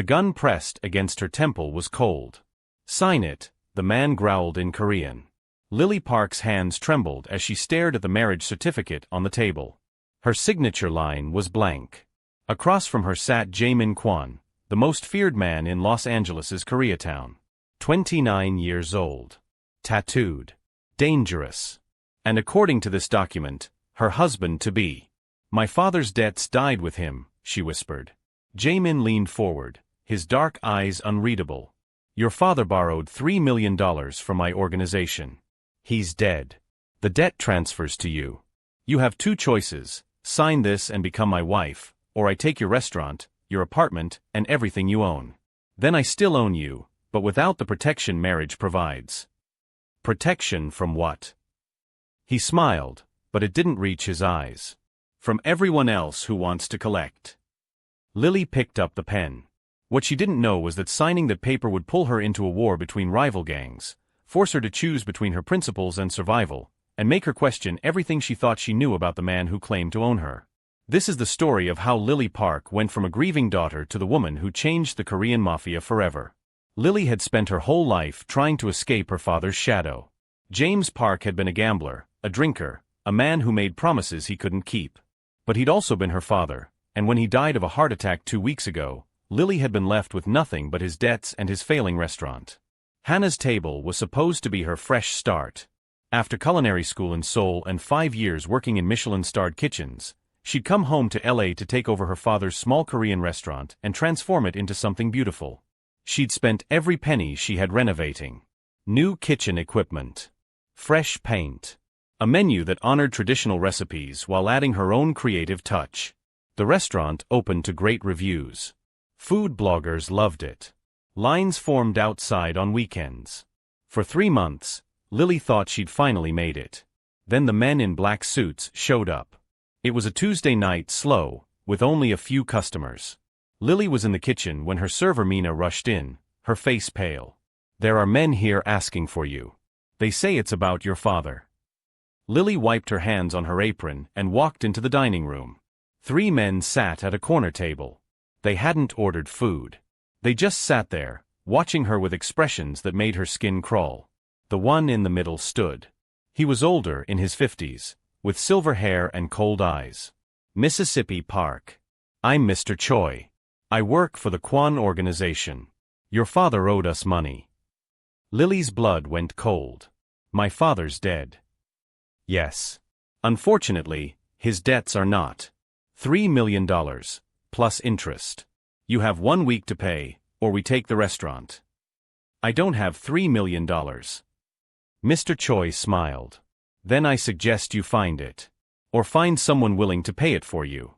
The gun pressed against her temple was cold. "Sign it," the man growled in Korean. Lily Park's hands trembled as she stared at the marriage certificate on the table. Her signature line was blank. Across from her sat Jaemin Kwon, the most feared man in Los Angeles's Koreatown. 29 years old. Tattooed. Dangerous. And according to this document, her husband-to-be. "My father's debts died with him," she whispered. Jaemin leaned forward, his dark eyes unreadable. "Your father borrowed $3 million from my organization. He's dead. The debt transfers to you. You have two choices: sign this and become my wife, or I take your restaurant, your apartment, and everything you own. Then I still own you, but without the protection marriage provides." Protection from what? He smiled, but it didn't reach his eyes. "From everyone else who wants to collect." Lily picked up the pen. What she didn't know was that signing that paper would pull her into a war between rival gangs, force her to choose between her principles and survival, and make her question everything she thought she knew about the man who claimed to own her. This is the story of how Lily Park went from a grieving daughter to the woman who changed the Korean Mafia forever. Lily had spent her whole life trying to escape her father's shadow. James Park had been a gambler, a drinker, a man who made promises he couldn't keep. But he'd also been her father, and when he died of a heart attack 2 weeks ago, Lily had been left with nothing but his debts and his failing restaurant. Hannah's table was supposed to be her fresh start. After culinary school in Seoul and 5 years working in Michelin-starred kitchens, she'd come home to LA to take over her father's small Korean restaurant and transform it into something beautiful. She'd spent every penny she had renovating. New kitchen equipment. Fresh paint. A menu that honored traditional recipes while adding her own creative touch. The restaurant opened to great reviews. Food bloggers loved it. Lines formed outside on weekends. For 3 months, Lily thought she'd finally made it. Then the men in black suits showed up. It was a Tuesday night, slow, with only a few customers. Lily was in the kitchen when her server Mina rushed in, her face pale. "There are men here asking for you. They say it's about your father." Lily wiped her hands on her apron and walked into the dining room. 3 men sat at a corner table. They hadn't ordered food. They just sat there, watching her with expressions that made her skin crawl. The one in the middle stood. He was older, in his 50s, with silver hair and cold eyes. "Mississippi Park. I'm Mr. Choi. I work for the Kwon organization. Your father owed us money." Lily's blood went cold. "My father's dead." "Yes. Unfortunately, his debts are not. $3 million, plus interest. You have 1 week to pay, or we take the restaurant." "I don't have $3 million. Mr. Choi smiled. "Then I suggest you find it. Or find someone willing to pay it for you."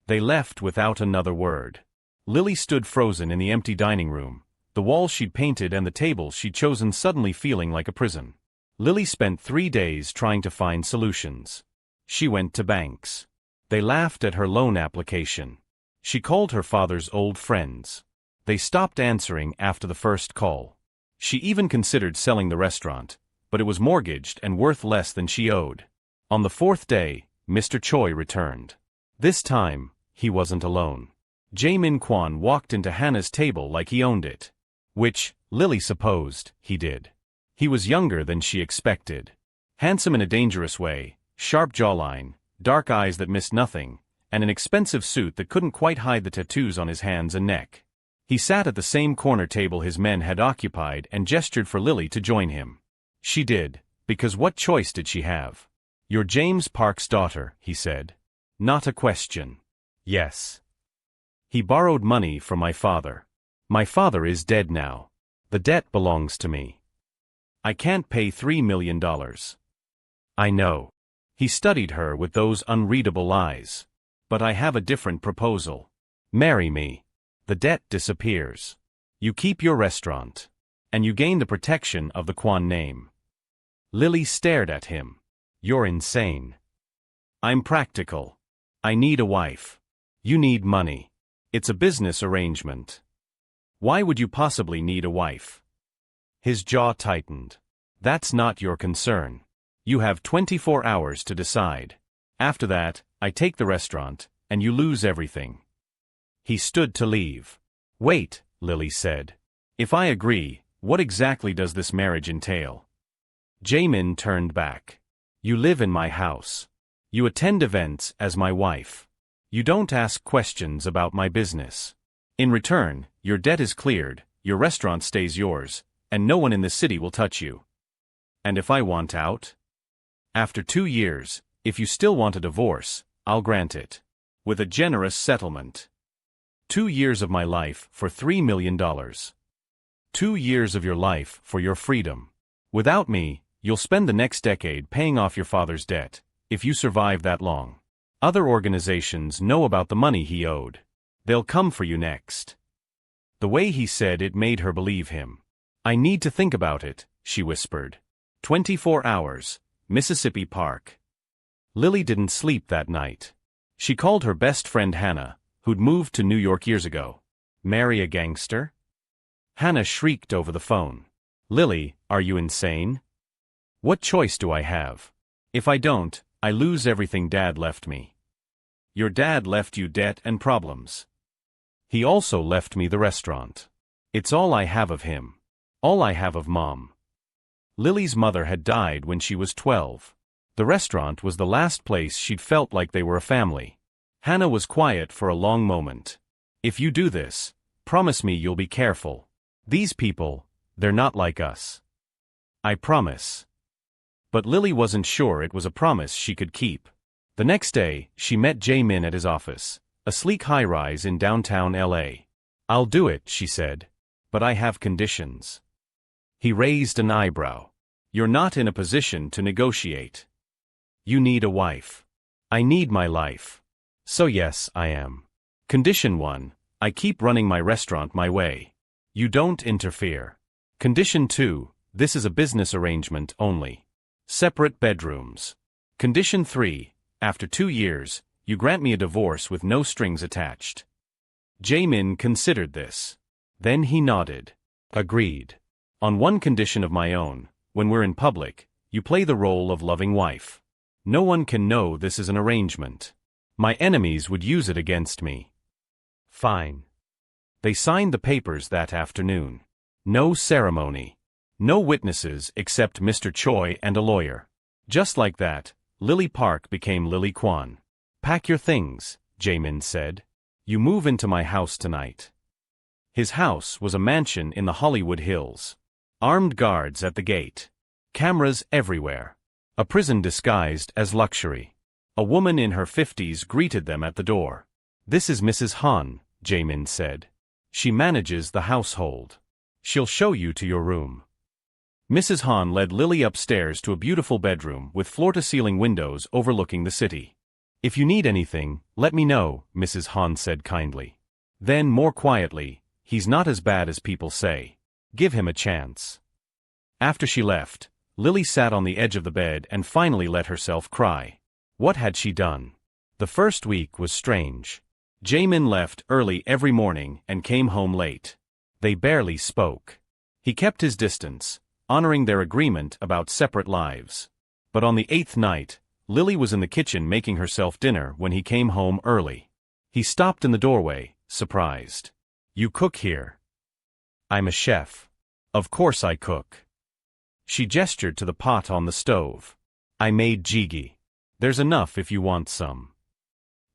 They left without another word. Lily stood frozen in the empty dining room, the walls she'd painted and the tables she'd chosen suddenly feeling like a prison. Lily spent 3 days trying to find solutions. She went to banks. They laughed at her loan application. She called her father's old friends. They stopped answering after the first call. She even considered selling the restaurant, but it was mortgaged and worth less than she owed. On the 4th day, Mr. Choi returned. This time, he wasn't alone. Jaemin Kwon walked into Hannah's table like he owned it. Which, Lily supposed, he did. He was younger than she expected. Handsome in a dangerous way, sharp jawline, dark eyes that missed nothing, and an expensive suit that couldn't quite hide the tattoos on his hands and neck. He sat at the same corner table his men had occupied and gestured for Lily to join him. She did, because what choice did she have? "You're James Park's daughter," he said. "Not a question." "Yes. He borrowed money from my father. My father is dead now. The debt belongs to me. I can't pay $3 million. I know." He studied her with those unreadable eyes. "But I have a different proposal. Marry me. The debt disappears. You keep your restaurant. And you gain the protection of the Kwon name." Lily stared at him. "You're insane." "I'm practical. I need a wife. You need money. It's a business arrangement." "Why would you possibly need a wife?" His jaw tightened. "That's not your concern. You have 24 hours to decide. After that, I take the restaurant, and you lose everything." He stood to leave. Wait, Lily said. If I agree, what exactly does this marriage entail? Jaemin turned back. You live in my house. You attend events as my wife. You don't ask questions about my business. In return, your debt is cleared, your restaurant stays yours, and no one in the city will touch you. And if I want out? After 2 years, if you still want a divorce, I'll grant it. With a generous settlement. 2 years of my life for $3 million. 2 years of your life for your freedom. Without me, you'll spend the next decade paying off your father's debt, if you survive that long. Other organizations know about the money he owed. They'll come for you next. The way he said it made her believe him. I need to think about it, she whispered. 24 hours, Mississippi Park. Lily didn't sleep that night. She called her best friend Hannah, who'd moved to New York years ago. Marry a gangster? Hannah shrieked over the phone. Lily, are you insane? What choice do I have? If I don't, I lose everything Dad left me. Your dad left you debt and problems. He also left me the restaurant. It's all I have of him. All I have of Mom. Lily's mother had died when she was 12. The restaurant was the last place she'd felt like they were a family. Hannah was quiet for a long moment. If you do this, promise me you'll be careful. These people, they're not like us. I promise. But Lily wasn't sure it was a promise she could keep. The next day, she met Jaemin at his office, a sleek high-rise in downtown LA. I'll do it, she said. But I have conditions. He raised an eyebrow. You're not in a position to negotiate. You need a wife. I need my life. So yes, I am. Condition 1, I keep running my restaurant my way. You don't interfere. Condition 2, this is a business arrangement only. Separate bedrooms. Condition 3, after 2 years, you grant me a divorce with no strings attached. Jaemin considered this. Then he nodded. Agreed. On one condition of my own, when we're in public, you play the role of loving wife. No one can know this is an arrangement. My enemies would use it against me. Fine. They signed the papers that afternoon. No ceremony. No witnesses except Mr. Choi and a lawyer. Just like that, Lily Park became Lily Kwan. Pack your things, Jaemin said. You move into my house tonight. His house was a mansion in the Hollywood Hills. Armed guards at the gate. Cameras everywhere. A prison disguised as luxury. A woman in her 50s greeted them at the door. This is Mrs. Han, Jaemin said. She manages the household. She'll show you to your room. Mrs. Han led Lily upstairs to a beautiful bedroom with floor-to-ceiling windows overlooking the city. If you need anything, let me know, Mrs. Han said kindly. Then, more quietly, he's not as bad as people say. Give him a chance. After she left, Lily sat on the edge of the bed and finally let herself cry. What had she done? The first week was strange. Jaemin left early every morning and came home late. They barely spoke. He kept his distance, honoring their agreement about separate lives. But on the 8th night, Lily was in the kitchen making herself dinner when he came home early. He stopped in the doorway, surprised. You cook here? I'm a chef. Of course I cook. She gestured to the pot on the stove. I made jjigae. There's enough if you want some.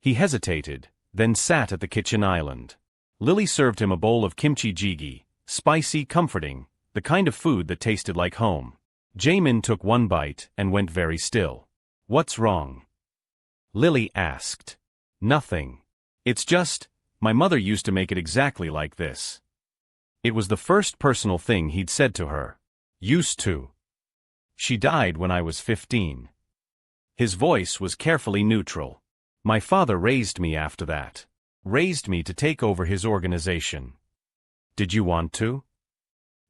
He hesitated, then sat at the kitchen island. Lily served him a bowl of kimchi jjigae, spicy, comforting, the kind of food that tasted like home. Jaemin took one bite and went very still. What's wrong? Lily asked. Nothing. It's just, my mother used to make it exactly like this. It was the first personal thing he'd said to her. Used to. She died when I was 15. His voice was carefully neutral. My father raised me after that. Raised me to take over his organization. Did you want to?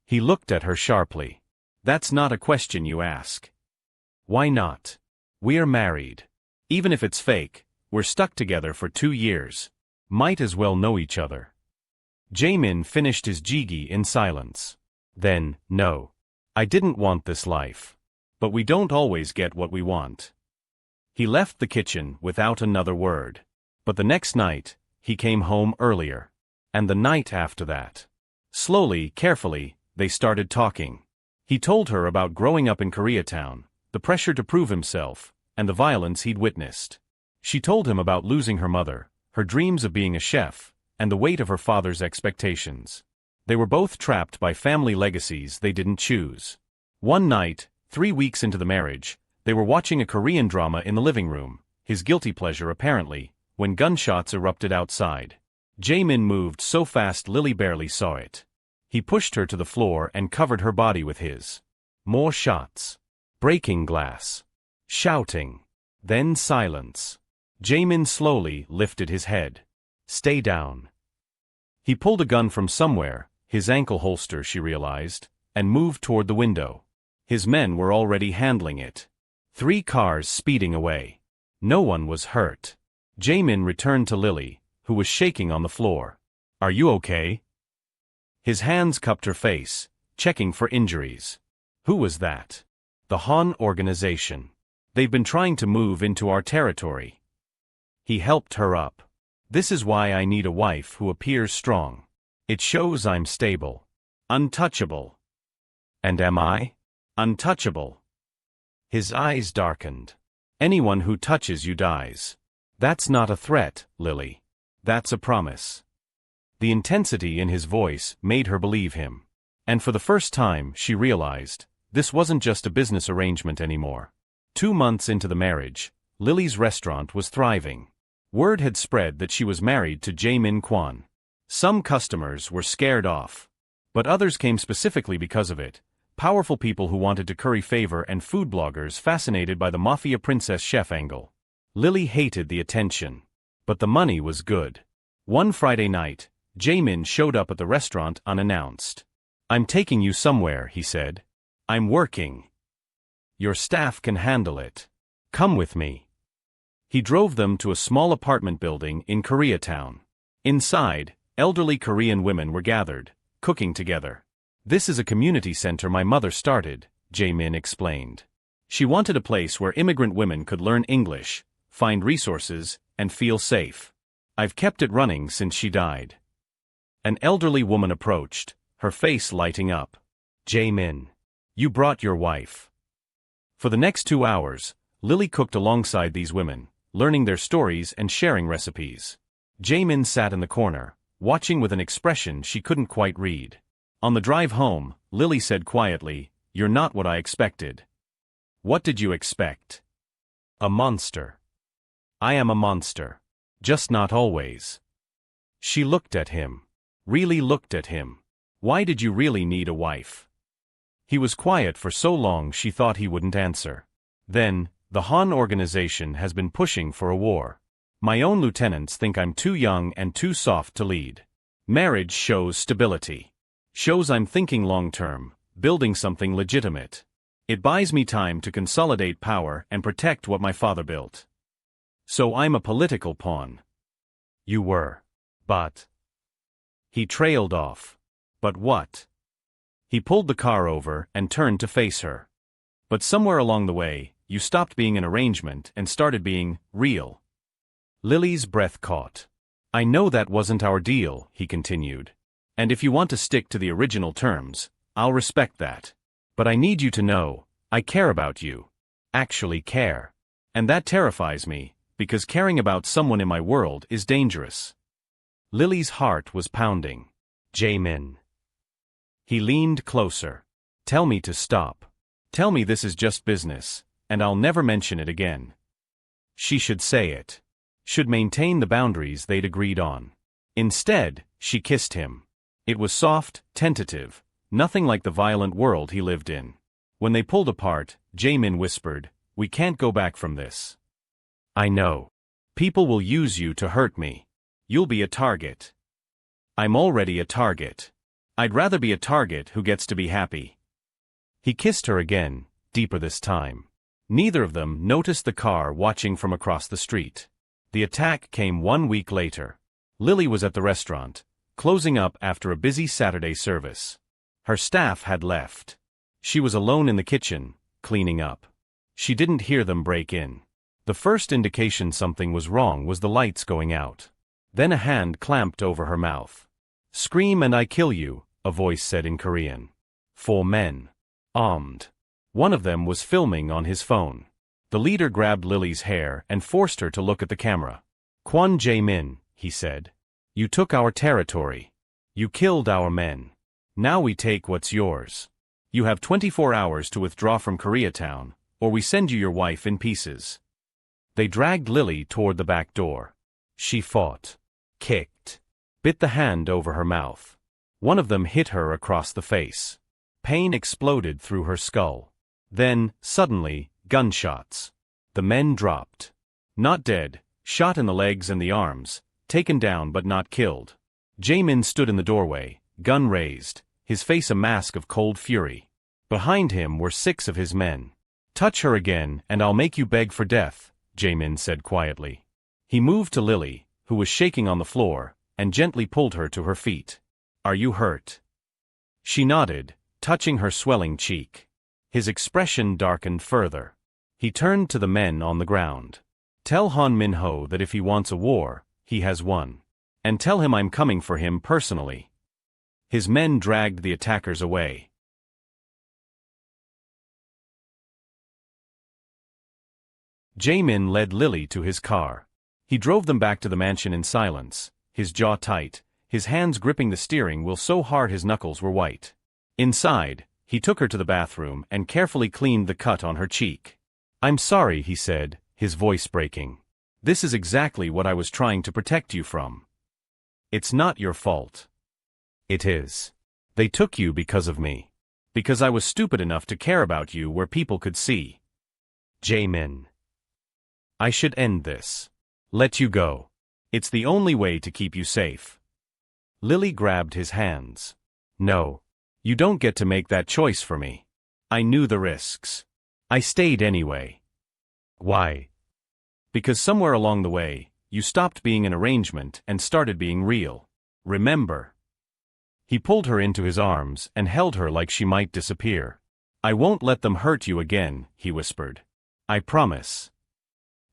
He looked at her sharply. That's not a question you ask. Why not? We're married. Even if it's fake, we're stuck together for 2 years. Might as well know each other. Jaemin finished his jjigae in silence. Then, no. I didn't want this life. But we don't always get what we want. He left the kitchen without another word. But the next night, he came home earlier. And the night after that. Slowly, carefully, they started talking. He told her about growing up in Koreatown, the pressure to prove himself, and the violence he'd witnessed. She told him about losing her mother, her dreams of being a chef, and the weight of her father's expectations. They were both trapped by family legacies they didn't choose. One night, 3 weeks into the marriage, they were watching a Korean drama in the living room, his guilty pleasure apparently, when gunshots erupted outside. Jaemin moved so fast Lily barely saw it. He pushed her to the floor and covered her body with his. More shots. Breaking glass. Shouting. Then silence. Jaemin slowly lifted his head. Stay down. He pulled a gun from somewhere, his ankle holster she realized, and moved toward the window. His men were already handling it. 3 cars speeding away. No one was hurt. Jaemin returned to Lily, who was shaking on the floor. Are you okay? His hands cupped her face, checking for injuries. Who was that? The Han organization. They've been trying to move into our territory. He helped her up. This is why I need a wife who appears strong. It shows I'm stable. Untouchable. And am I? Untouchable. His eyes darkened. Anyone who touches you dies. That's not a threat, Lily. That's a promise. The intensity in his voice made her believe him. And for the first time she realized, this wasn't just a business arrangement anymore. 2 months into the marriage, Lily's restaurant was thriving. Word had spread that she was married to Jaemin Kwan. Some customers were scared off. But others came specifically because of it. Powerful people who wanted to curry favor and food bloggers fascinated by the Mafia princess chef angle. Lily hated the attention. But the money was good. One Friday night, Jaemin showed up at the restaurant unannounced. I'm taking you somewhere, he said. I'm working. Your staff can handle it. Come with me. He drove them to a small apartment building in Koreatown. Inside, elderly Korean women were gathered, cooking together. This is a community center my mother started, Jaemin explained. She wanted a place where immigrant women could learn English, find resources, and feel safe. I've kept it running since she died. An elderly woman approached, her face lighting up. Jaemin. You brought your wife. For the next 2 hours, Lily cooked alongside these women, learning their stories and sharing recipes. Jaemin sat in the corner, watching with an expression she couldn't quite read. On the drive home, Lily said quietly, You're not what I expected. What did you expect? A monster. I am a monster. Just not always. She looked at him. Really looked at him. Why did you really need a wife? He was quiet for so long she thought he wouldn't answer. Then, the Han organization has been pushing for a war. My own lieutenants think I'm too young and too soft to lead. Marriage shows stability. Shows I'm thinking long-term, building something legitimate. It buys me time to consolidate power and protect what my father built. So I'm a political pawn. You were. But. He trailed off. But what? He pulled the car over and turned to face her. But somewhere along the way, you stopped being an arrangement and started being real. Lily's breath caught. I know that wasn't our deal, he continued. And if you want to stick to the original terms, I'll respect that. But I need you to know, I care about you. Actually care. And that terrifies me, because caring about someone in my world is dangerous. Lily's heart was pounding. Jaemin. He leaned closer. Tell me to stop. Tell me this is just business, and I'll never mention it again. She should say it. Should maintain the boundaries they'd agreed on. Instead, she kissed him. It was soft, tentative, nothing like the violent world he lived in. When they pulled apart, Jaemin whispered, We can't go back from this. I know. People will use you to hurt me. You'll be a target. I'm already a target. I'd rather be a target who gets to be happy. He kissed her again, deeper this time. Neither of them noticed the car watching from across the street. The attack came 1 week later. Lily was at the restaurant, closing up after a busy Saturday service. Her staff had left. She was alone in the kitchen, cleaning up. She didn't hear them break in. The first indication something was wrong was the lights going out. Then a hand clamped over her mouth. Scream and I kill you, a voice said in Korean. 4 men. Armed. One of them was filming on his phone. The leader grabbed Lily's hair and forced her to look at the camera. Kwon Jae-min, he said. You took our territory. You killed our men. Now we take what's yours. You have 24 hours to withdraw from Koreatown, or we send you your wife in pieces. They dragged Lily toward the back door. She fought. Kicked. Bit the hand over her mouth. One of them hit her across the face. Pain exploded through her skull. Then, suddenly, gunshots. The men dropped. Not dead, shot in the legs and the arms, taken down but not killed. Jae-min stood in the doorway, gun raised, his face a mask of cold fury. Behind him were 6 of his men. Touch her again and I'll make you beg for death, Jae-min said quietly. He moved to Lily, who was shaking on the floor, and gently pulled her to her feet. Are you hurt? She nodded, touching her swelling cheek. His expression darkened further. He turned to the men on the ground. Tell Han Min-ho that if he wants a war, he has one. And tell him I'm coming for him personally. His men dragged the attackers away. Jae-min led Lily to his car. He drove them back to the mansion in silence, his jaw tight, his hands gripping the steering wheel so hard his knuckles were white. Inside, he took her to the bathroom and carefully cleaned the cut on her cheek. I'm sorry, he said, his voice breaking. This is exactly what I was trying to protect you from. It's not your fault. It is. They took you because of me. Because I was stupid enough to care about you where people could see. Jae-min. I should end this. Let you go. It's the only way to keep you safe. Lily grabbed his hands. No. You don't get to make that choice for me. I knew the risks. I stayed anyway. Why? Because somewhere along the way, you stopped being an arrangement and started being real. Remember? He pulled her into his arms and held her like she might disappear. I won't let them hurt you again, he whispered. I promise.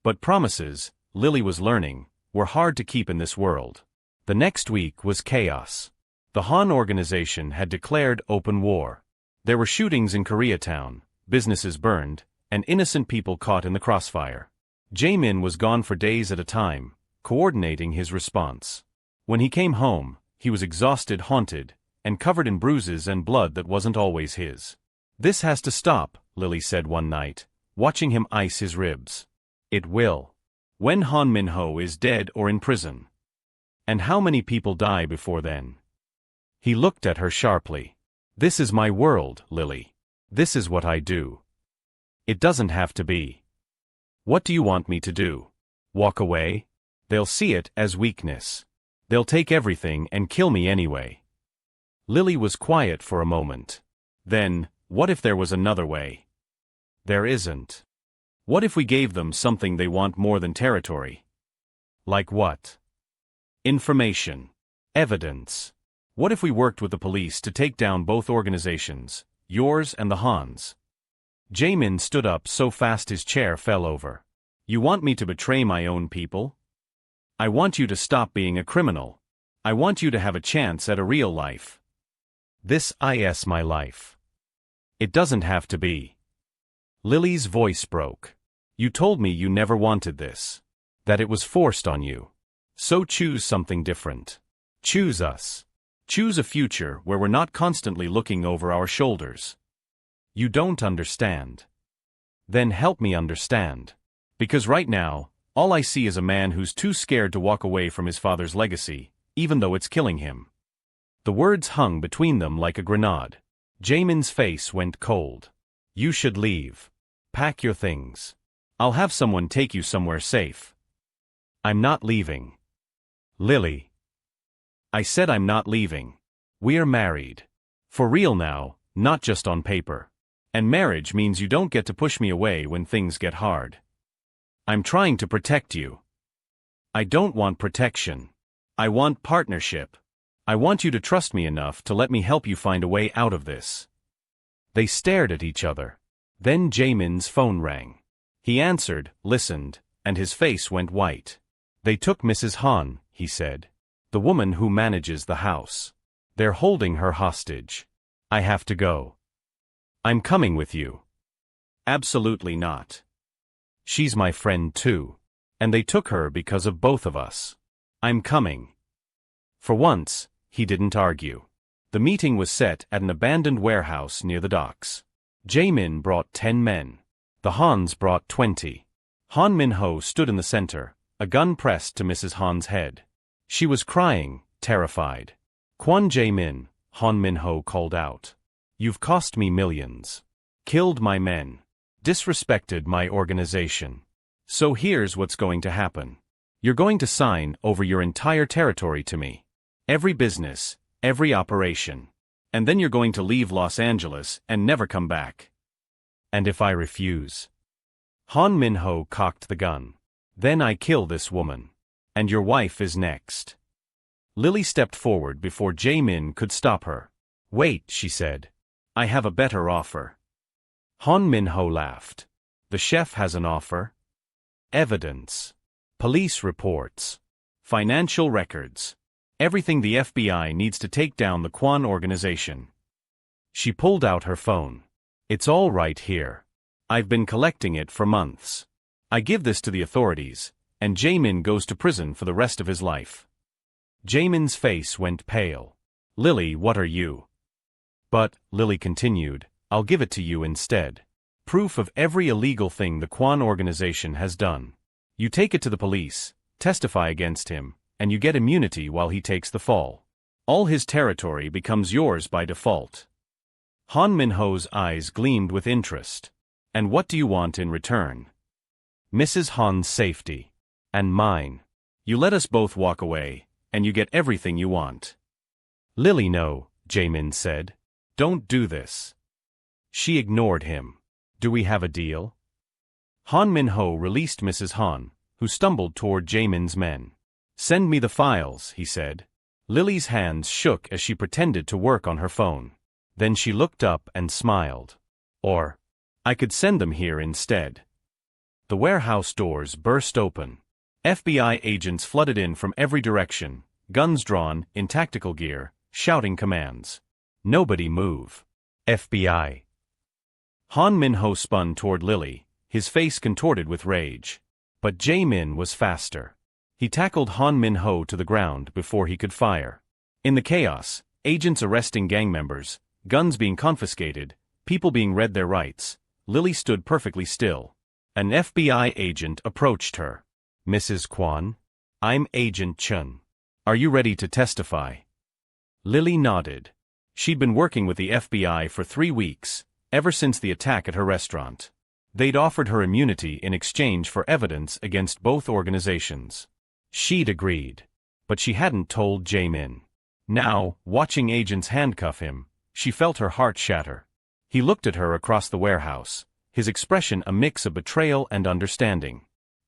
But promises, Lily was learning, were hard to keep in this world. The next week was chaos. The Han organization had declared open war. There were shootings in Koreatown, businesses burned, and innocent people caught in the crossfire. Jae-min was gone for days at a time, coordinating his response. When he came home, he was exhausted, haunted, and covered in bruises and blood that wasn't always his. This has to stop, Lily said one night, watching him ice his ribs. It will. When Han Min-ho is dead or in prison. And how many people die before then? He looked at her sharply. This is my world, Lily. This is what I do. It doesn't have to be. What do you want me to do? Walk away? They'll see it as weakness. They'll take everything and kill me anyway. Lily was quiet for a moment. Then, what if there was another way? There isn't. What if we gave them something they want more than territory? Like what? Information. Evidence. What if we worked with the police to take down both organizations, yours and the Hans? Jae-min stood up so fast his chair fell over. You want me to betray my own people? I want you to stop being a criminal. I want you to have a chance at a real life. This is my life. It doesn't have to be. Lily's voice broke. You told me you never wanted this. That it was forced on you. So choose something different. Choose us. Choose a future where we're not constantly looking over our shoulders. You don't understand. Then help me understand. Because right now, all I see is a man who's too scared to walk away from his father's legacy, even though it's killing him. The words hung between them like a grenade. Jaemin's face went cold. You should leave. Pack your things. I'll have someone take you somewhere safe. I'm not leaving. Lily. I said I'm not leaving. We're married. For real now, not just on paper. And marriage means you don't get to push me away when things get hard. I'm trying to protect you. I don't want protection. I want partnership. I want you to trust me enough to let me help you find a way out of this. They stared at each other. Then Jaemin's phone rang. He answered, listened, and his face went white. They took Mrs. Han, he said. The woman who manages the house. They're holding her hostage. I have to go. I'm coming with you. Absolutely not. She's my friend too. And they took her because of both of us. I'm coming. For once, he didn't argue. The meeting was set at an abandoned warehouse near the docks. Jae-min brought 10 men. The Hans brought 20. Han Min-ho stood in the center, a gun pressed to Mrs. Han's head. She was crying, terrified. Kwon Jae-min, Han Min-ho called out. You've cost me millions. Killed my men. Disrespected my organization. So here's what's going to happen. You're going to sign over your entire territory to me. Every business, every operation. And then you're going to leave Los Angeles and never come back. And if I refuse? Han Min-ho cocked the gun. Then I kill this woman. And your wife is next. Lily stepped forward before Jae-min could stop her. Wait, she said. I have a better offer. Han Min-ho laughed. The chef has an offer? Evidence. Police reports. Financial records. Everything the FBI needs to take down the Kwon organization. She pulled out her phone. It's all right here. I've been collecting it for months. I give this to the authorities, and Jae-min goes to prison for the rest of his life. Jae-min's face went pale. Lily, what are you? But, Lily continued, I'll give it to you instead. Proof of every illegal thing the Kwon organization has done. You take it to the police, testify against him, and you get immunity while he takes the fall. All his territory becomes yours by default. Han Min-ho's eyes gleamed with interest. And what do you want in return? Mrs. Han's safety. And mine. You let us both walk away, and you get everything you want. Lily, no, Jae-min said. Don't do this. She ignored him. Do we have a deal? Han Min-ho released Mrs. Han, who stumbled toward Jae-min's men. Send me the files, he said. Lily's hands shook as she pretended to work on her phone. Then she looked up and smiled. Or, I could send them here instead. The warehouse doors burst open. FBI agents flooded in from every direction, guns drawn, in tactical gear, shouting commands. Nobody move. FBI. Han Min-ho spun toward Lily, his face contorted with rage. But Jae-min was faster. He tackled Han Min-ho to the ground before he could fire. In the chaos, agents arresting gang members, guns being confiscated, people being read their rights, Lily stood perfectly still. An FBI agent approached her. Mrs. Kwon? I'm Agent Chun. Are you ready to testify? Lily nodded. She'd been working with the FBI for 3 weeks, ever since the attack at her restaurant. They'd offered her immunity in exchange for evidence against both organizations. She'd agreed. But she hadn't told Jae-min. Now, watching agents handcuff him, she felt her heart shatter. He looked at her across the warehouse, his expression a mix of betrayal and understanding.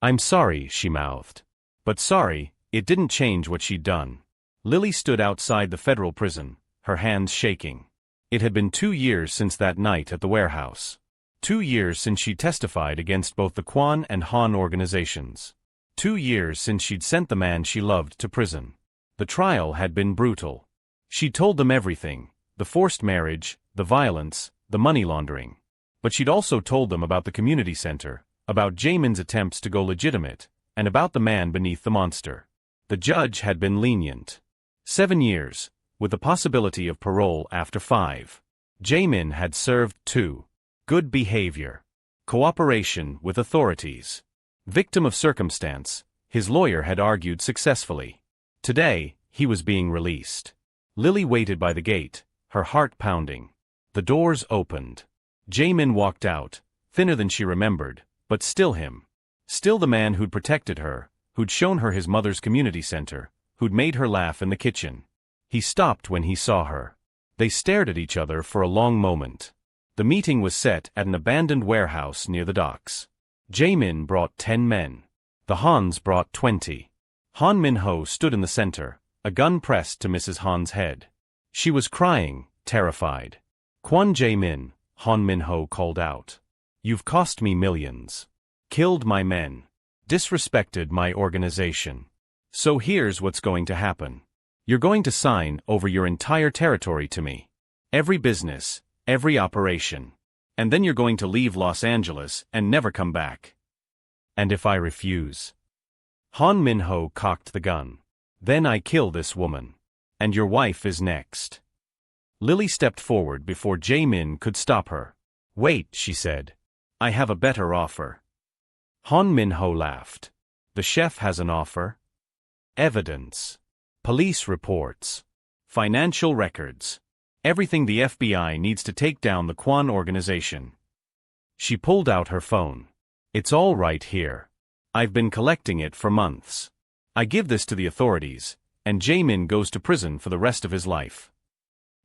I'm sorry, she mouthed. But sorry, it didn't change what she'd done. Lily stood outside the federal prison, her hands shaking. It had been 2 years since that night at the warehouse. 2 years since she testified against both the Kwon and Han organizations. 2 years since she'd sent the man she loved to prison. The trial had been brutal. She'd told them everything, the forced marriage, the violence, the money laundering. But she'd also told them about the community center, about Jae-min's attempts to go legitimate, and about the man beneath the monster. The judge had been lenient. 7 years, with the possibility of parole after 5. Jae-min had served 2. Good behavior. Cooperation with authorities. Victim of circumstance, his lawyer had argued successfully. Today, he was being released. Lily waited by the gate, her heart pounding. The doors opened. Jae-min walked out, thinner than she remembered, but still him. Still the man who'd protected her, who'd shown her his mother's community center, who'd made her laugh in the kitchen. He stopped when he saw her. They stared at each other for a long moment. The meeting was set at an abandoned warehouse near the docks. Jae-min brought 10 men. The Hans brought 20. Han Min-ho stood in the center, a gun pressed to Mrs. Han's head. She was crying, terrified. Kwon Jae-min, Han Min-ho called out. You've cost me millions. Killed my men. Disrespected my organization. So here's what's going to happen. You're going to sign over your entire territory to me. Every business, every operation. And then you're going to leave Los Angeles and never come back. And if I refuse? Han Min-ho cocked the gun. Then I kill this woman. And your wife is next. Lily stepped forward before Jae-min could stop her. Wait, she said. I have a better offer. Han Min-ho laughed. The chef has an offer? Evidence. Police reports. Financial records. Everything the FBI needs to take down the Kwan organization. She pulled out her phone. It's all right here. I've been collecting it for months. I give this to the authorities, and Jae-min goes to prison for the rest of his life.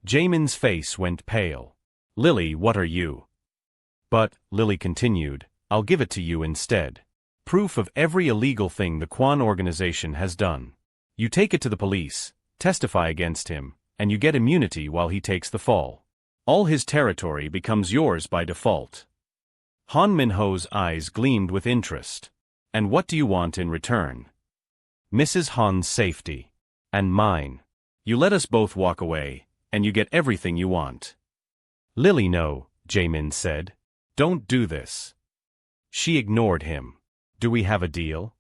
Jae-min's face went pale. Lily, what are you? But, Lily continued, I'll give it to you instead. Proof of every illegal thing the Kwan organization has done. You take it to the police, testify against him, and you get immunity while he takes the fall. All his territory becomes yours by default. Han Min-ho's eyes gleamed with interest. And what do you want in return? Mrs. Han's safety. And mine. You let us both walk away, and you get everything you want. Lily, no, Jae-min said. Don't do this. She ignored him. Do we have a deal?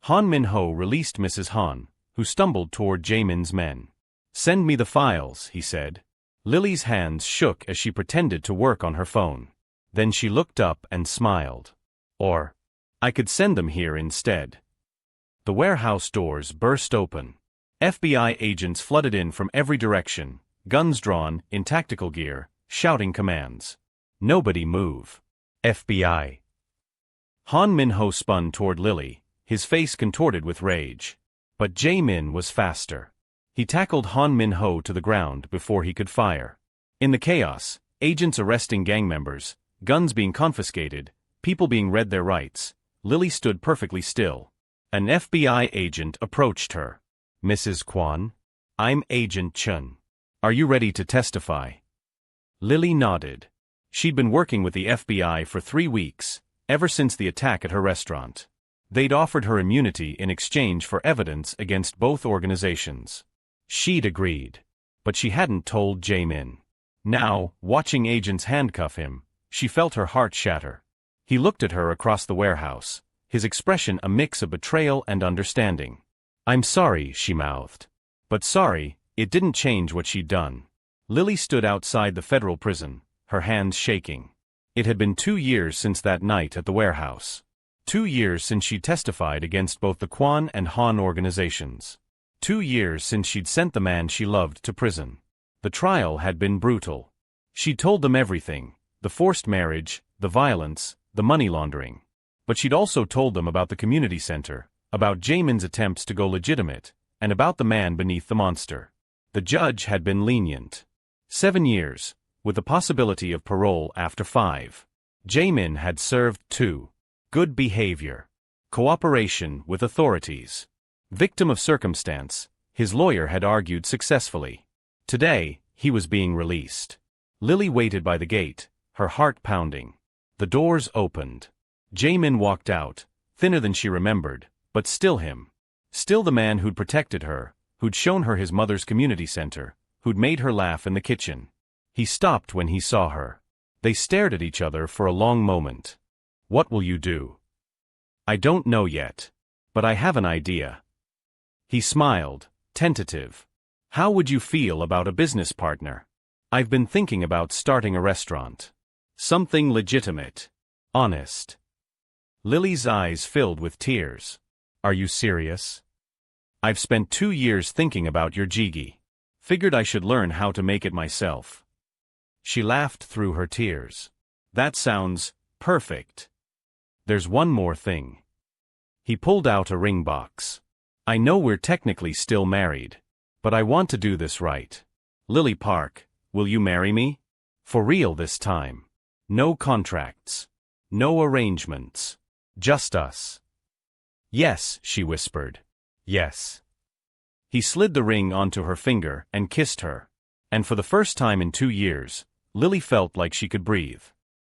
Han Min-ho released Mrs. Han, who stumbled toward Jae-min's men. Send me the files, he said. Lily's hands shook as she pretended to work on her phone. Then she looked up and smiled. Or, I could send them here instead. The warehouse doors burst open. FBI agents flooded in from every direction, guns drawn, in tactical gear, shouting commands. Nobody move. FBI. Han Min-ho spun toward Lily, his face contorted with rage. But Jae-min was faster. He tackled Han Min-ho to the ground before he could fire. In the chaos, agents arresting gang members, guns being confiscated, people being read their rights, Lily stood perfectly still. An FBI agent approached her. Mrs. Kwan? I'm Agent Chun. Are you ready to testify? Lily nodded. She'd been working with the FBI for 3 weeks, ever since the attack at her restaurant. They'd offered her immunity in exchange for evidence against both organizations. She'd agreed. But she hadn't told Jae-min. Now, watching agents handcuff him, she felt her heart shatter. He looked at her across the warehouse, his expression a mix of betrayal and understanding. I'm sorry, she mouthed. But sorry, it didn't change what she'd done. Lily stood outside the federal prison, her hands shaking. It had been 2 years since that night at the warehouse. 2 years since she'd testified against both the Kwan and Han organizations. 2 years since she'd sent the man she loved to prison. The trial had been brutal. She'd told them everything, the forced marriage, the violence, the money laundering. But she'd also told them about the community center, about Jae-min's attempts to go legitimate, and about the man beneath the monster. The judge had been lenient. 7 years, with the possibility of parole after 5. Jae-min had served 2. Good behavior. Cooperation with authorities. Victim of circumstance, his lawyer had argued successfully. Today, he was being released. Lily waited by the gate, her heart pounding. The doors opened. Jae-min walked out, thinner than she remembered, but still him. Still the man who'd protected her, who'd shown her his mother's community center, who'd made her laugh in the kitchen. He stopped when he saw her. They stared at each other for a long moment. What will you do? I don't know yet. But I have an idea. He smiled, tentative. How would you feel about a business partner? I've been thinking about starting a restaurant. Something legitimate. Honest. Lily's eyes filled with tears. Are you serious? I've spent 2 years thinking about your jjigae. Figured I should learn how to make it myself. She laughed through her tears. That sounds perfect. There's one more thing. He pulled out a ring box. I know we're technically still married, but I want to do this right. Lily Park, will you marry me? For real this time. No contracts. No arrangements. Just us. Yes, she whispered. Yes. He slid the ring onto her finger and kissed her. And for the first time in 2 years, Lily felt like she could breathe.